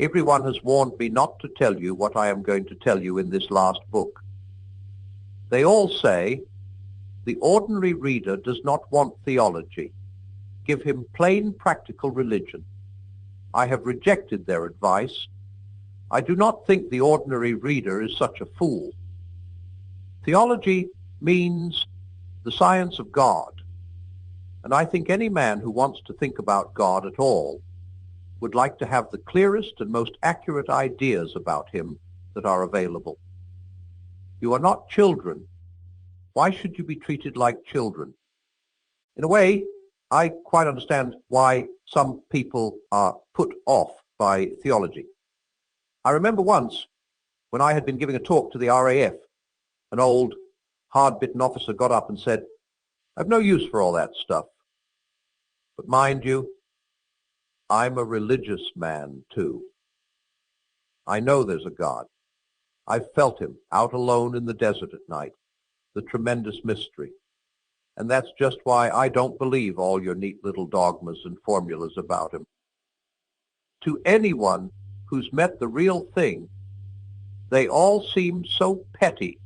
Everyone has warned me not to tell you what I am going to tell you in this last book. They all say, the ordinary reader does not want theology. Give him plain practical religion. I have rejected their advice. I do not think the ordinary reader is such a fool. Theology means the science of God, and I think any man who wants to think about God at all would like to have the clearest and most accurate ideas about him that are available. You are not children. Why should you be treated like children? In a way, I quite understand why some people are put off by theology. I remember once when I had been giving a talk to the RAF, an old, hard-bitten officer got up and said, "I've no use for all that stuff. But mind you, I'm a religious man too. I know there's a God. I've felt him out alone in the desert at night, the tremendous mystery. And that's just why I don't believe all your neat little dogmas and formulas about him." To anyone who's met the real thing, they all seem so petty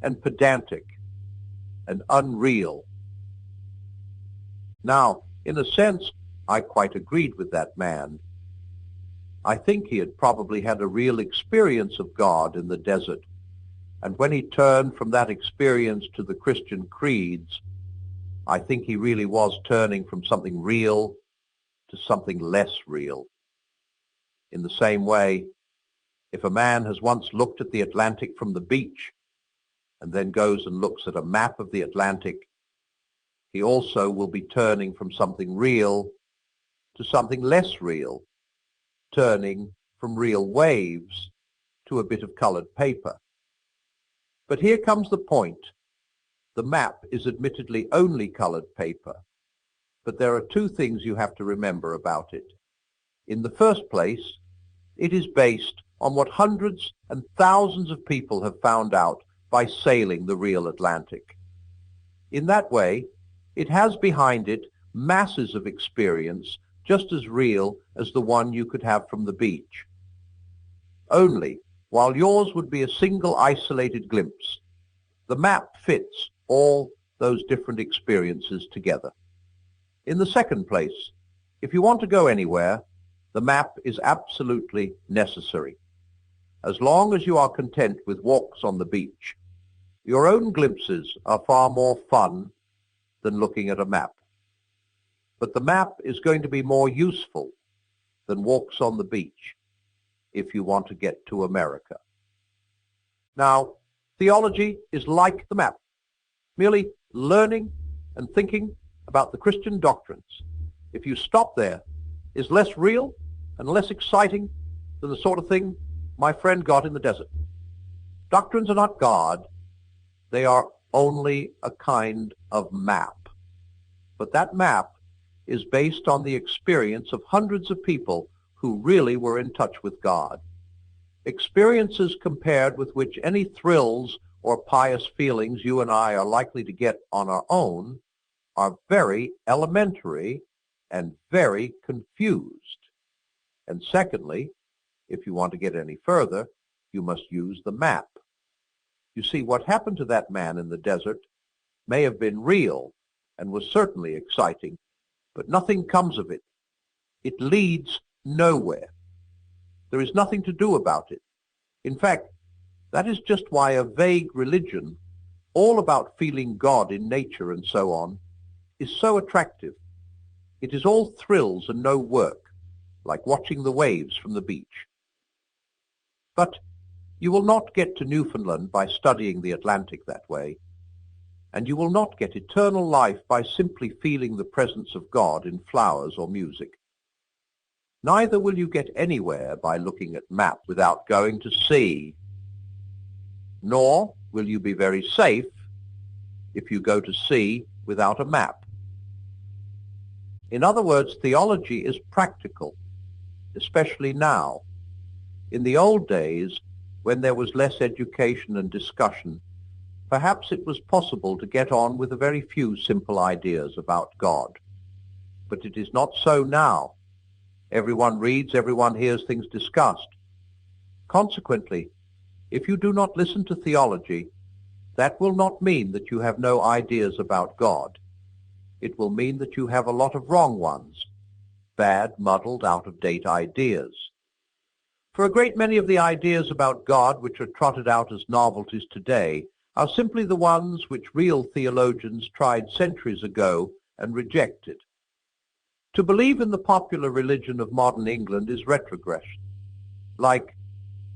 and pedantic and unreal. Now, in a sense, I quite agreed with that man. I think he had probably had a real experience of God in the desert, and when he turned from that experience to the Christian creeds, I think he really was turning from something real to something less real. In the same way, if a man has once looked at the Atlantic from the beach and then goes and looks at a map of the Atlantic, he also will be turning from something real to something less real, turning from real waves to a bit of colored paper. But here comes the point. The map is admittedly only colored paper, but there are two things you have to remember about it. In the first place, it is based on what hundreds and thousands of people have found out by sailing the real Atlantic. In that way, it has behind it masses of experience just as real as the one you could have from the beach. Only, while yours would be a single isolated glimpse, the map fits all those different experiences together. In the second place, if you want to go anywhere, the map is absolutely necessary. As long as you are content with walks on the beach, your own glimpses are far more fun than looking at a map. But the map is going to be more useful than walks on the beach if you want to get to America. Now, theology is like the map, merely learning and thinking about the Christian doctrines. If you stop there, is less real and less exciting than the sort of thing my friend got in the desert. Doctrines are not God. They are only a kind of map. But that map is based on the experience of hundreds of people who really were in touch with God. Experiences compared with which any thrills or pious feelings you and I are likely to get on our own are very elementary and very confused. And secondly, if you want to get any further, you must use the map. You see, what happened to that man in the desert may have been real and was certainly exciting, but nothing comes of it. It leads nowhere. There is nothing to do about it. In fact, that is just why a vague religion, all about feeling God in nature and so on, is so attractive. It is all thrills and no work, like watching the waves from the beach. But you will not get to Newfoundland by studying the Atlantic that way, and you will not get eternal life by simply feeling the presence of God in flowers or music. Neither will you get anywhere by looking at maps without going to sea. Nor will you be very safe if you go to sea without a map. In other words, theology is practical, especially now. In the old days, when there was less education and discussion, perhaps it was possible to get on with a very few simple ideas about God. But it is not so now. Everyone reads, everyone hears things discussed. Consequently, if you do not listen to theology, that will not mean that you have no ideas about God. It will mean that you have a lot of wrong ones, bad, muddled, out-of-date ideas. For a great many of the ideas about God which are trotted out as novelties today are simply the ones which real theologians tried centuries ago and rejected. To believe in the popular religion of modern England is retrogression, like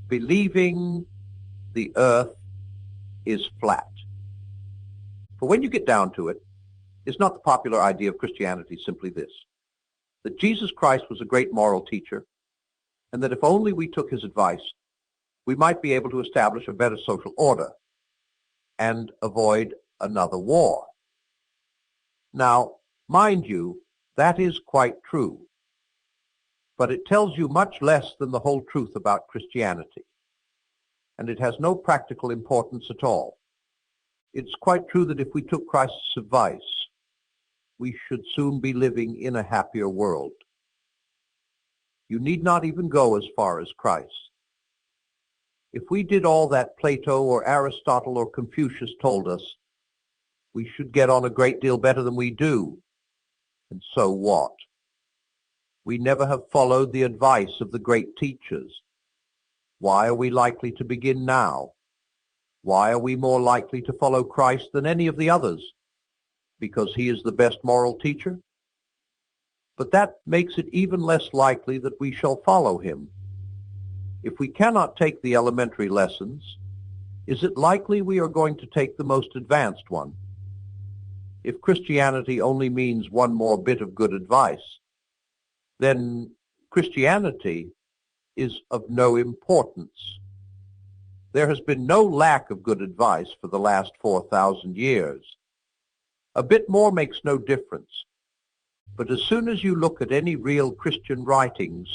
believing the earth is flat. For when you get down to it, is not the popular idea of Christianity simply this: that Jesus Christ was a great moral teacher, and that if only we took his advice, we might be able to establish a better social order and avoid another war? Now, mind you, that is quite true, but it tells you much less than the whole truth about Christianity, and it has no practical importance at all. It's quite true that if we took Christ's advice, we should soon be living in a happier world. You need not even go as far as Christ. If we did all that Plato or Aristotle or Confucius told us, we should get on a great deal better than we do. And so what? We never have followed the advice of the great teachers. Why are we likely to begin now? Why are we more likely to follow Christ than any of the others? Because he is the best moral teacher? But that makes it even less likely that we shall follow him. If we cannot take the elementary lessons, is it likely we are going to take the most advanced one? If Christianity only means one more bit of good advice, then Christianity is of no importance. There has been no lack of good advice for the last 4,000 years. A bit more makes no difference. But as soon as you look at any real Christian writings,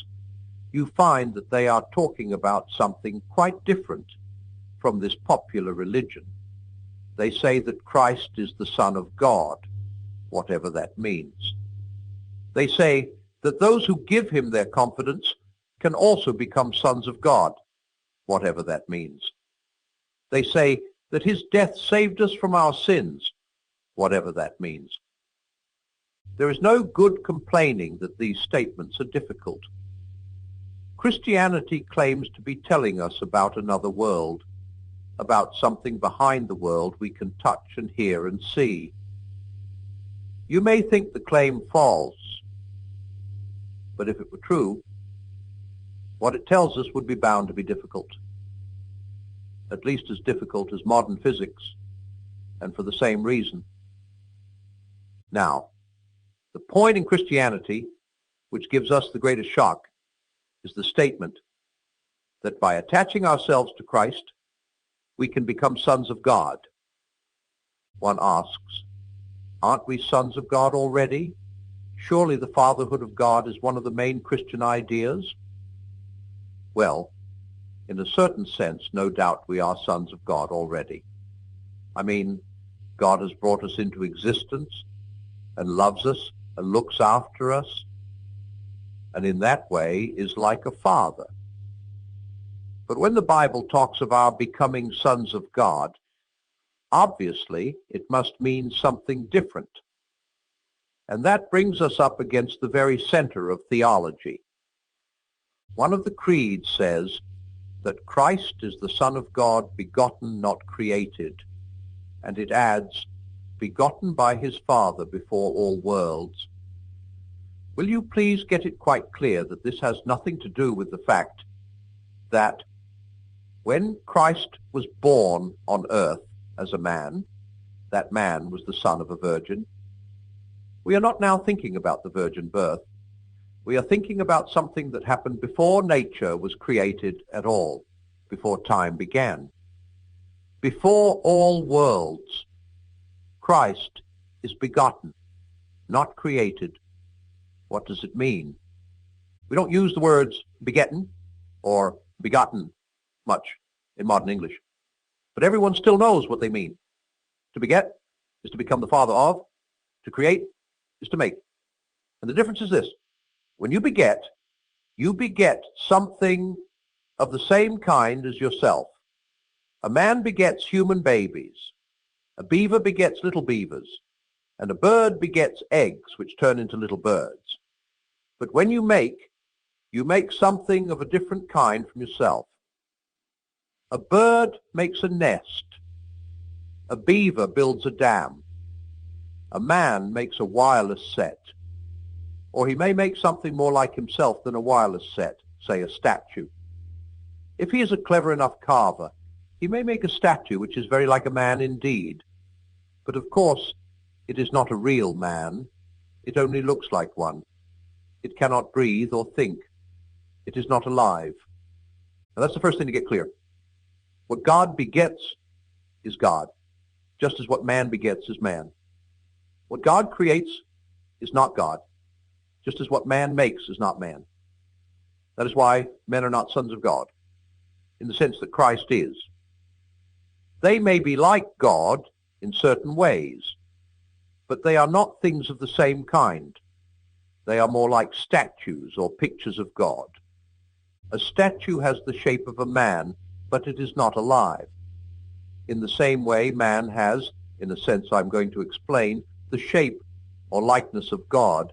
you find that they are talking about something quite different from this popular religion. They say that Christ is the Son of God, whatever that means. They say that those who give him their confidence can also become sons of God, whatever that means. They say that his death saved us from our sins, whatever that means. There is no good complaining that these statements are difficult. Christianity claims to be telling us about another world, about something behind the world we can touch and hear and see. You may think the claim false, but if it were true, what it tells us would be bound to be difficult, at least as difficult as modern physics, and for the same reason. Now, the point in Christianity which gives us the greatest shock is the statement that by attaching ourselves to Christ, we can become sons of God. One asks, aren't we sons of God already? Surely the fatherhood of God is one of the main Christian ideas. Well, in a certain sense, no doubt we are sons of God already. I mean, God has brought us into existence and loves us and looks after us, and in that way is like a father. But when the Bible talks of our becoming sons of God, obviously it must mean something different. And that brings us up against the very center of theology. One of the creeds says that Christ is the Son of God, begotten, not created. And it adds, begotten by his Father before all worlds. Will you please get it quite clear that this has nothing to do with the fact that when Christ was born on earth as a man, that man was the son of a virgin. We are not now thinking about the virgin birth. We are thinking about something that happened before nature was created at all, before time began. Before all worlds, Christ is begotten, not created. What does it mean? We don't use the words begotten or begotten much in modern English, but everyone still knows what they mean. To beget is to become the father of, to create is to make. And the difference is this: when you beget, You beget something of the same kind as yourself. A man begets human babies. A beaver begets little beavers. And a bird begets eggs which turn into little birds. But when you make something of a different kind from yourself. A bird makes a nest. A beaver builds a dam. A man makes a wireless set. Or he may make something more like himself than a wireless set, say a statue. If he is a clever enough carver, he may make a statue which is very like a man indeed. But of course, it is not a real man. It only looks like one. It cannot breathe or think. It is not alive. Now that's the first thing to get clear. What God begets is God, just as what man begets is man. What God creates is not God, just as what man makes is not man. That is why men are not sons of God, in the sense that Christ is. They may be like God in certain ways, but they are not things of the same kind. They are more like statues or pictures of God. A statue has the shape of a man, but it is not alive. In the same way, man has, in a sense I'm going to explain, the shape or likeness of God,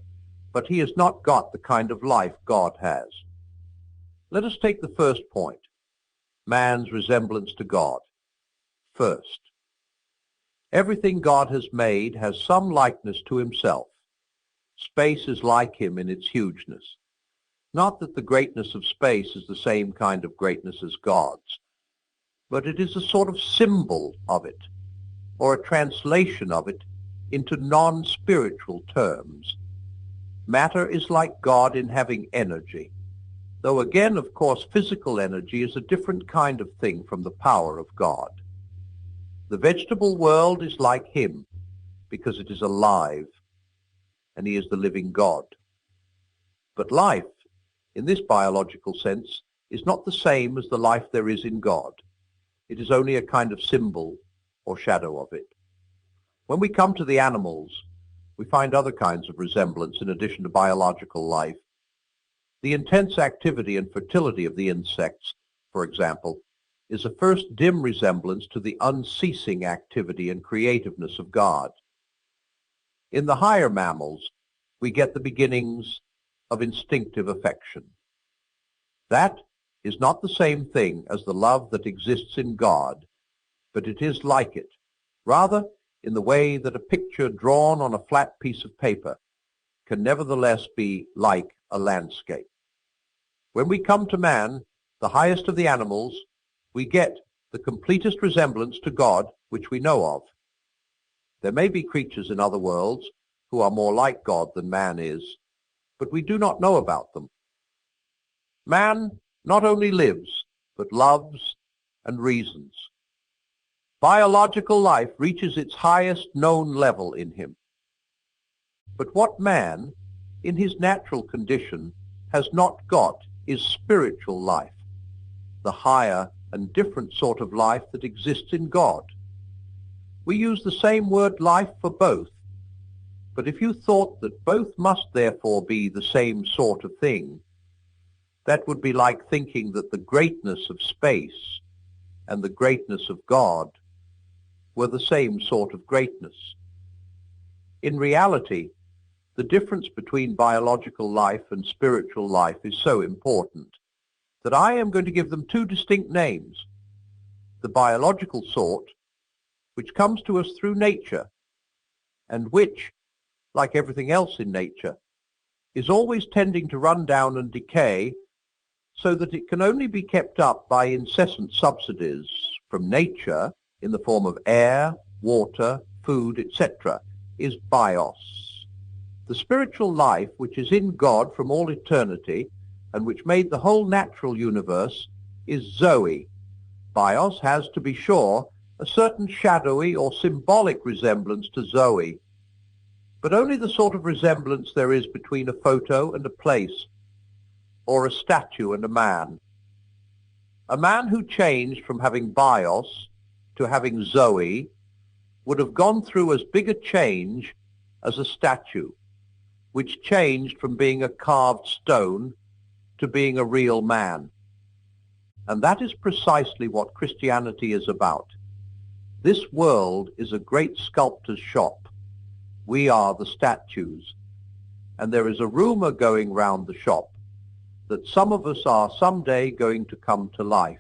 but he has not got the kind of life God has. Let us take the first point, man's resemblance to God. First, everything God has made has some likeness to himself. Space is like him in its hugeness. Not that the greatness of space is the same kind of greatness as God's, but it is a sort of symbol of it, or a translation of it into non-spiritual terms. Matter is like God in having energy, though again, of course, physical energy is a different kind of thing from the power of God. The vegetable world is like him because it is alive, and he is the living God. But life, in this biological sense, is not the same as the life there is in God. It is only a kind of symbol or shadow of it. When we come to the animals, we find other kinds of resemblance in addition to biological life. The intense activity and fertility of the insects, for example, is a first dim resemblance to the unceasing activity and creativeness of God. In the higher mammals, we get the beginnings of instinctive affection. That is not the same thing as the love that exists in God, but it is like it, rather in the way that a picture drawn on a flat piece of paper can nevertheless be like a landscape. When we come to man, the highest of the animals, we get the completest resemblance to God which we know of. There may be creatures in other worlds who are more like God than man is, but we do not know about them. Man not only lives, but loves and reasons. Biological life reaches its highest known level in him. But what man, in his natural condition, has not got is spiritual life, the higher and different sort of life that exists in God. We use the same word life for both, but if you thought that both must therefore be the same sort of thing, that would be like thinking that the greatness of space and the greatness of God were the same sort of greatness. In reality, the difference between biological life and spiritual life is so important that I am going to give them two distinct names. The biological sort, which comes to us through nature, and which, like everything else in nature, is always tending to run down and decay, so that it can only be kept up by incessant subsidies from nature in the form of air, water, food, etc., is bios. The spiritual life which is in God from all eternity and which made the whole natural universe is Zoe. Bios has, to be sure, a certain shadowy or symbolic resemblance to Zoe, but only the sort of resemblance there is between a photo and a place, or a statue and a man. A man who changed from having bios to having Zoe would have gone through as big a change as a statue, which changed from being a carved stone to being a real man. And that is precisely what Christianity is about. This world is a great sculptor's shop. We are the statues. And there is a rumor going round the shop that some of us are someday going to come to life.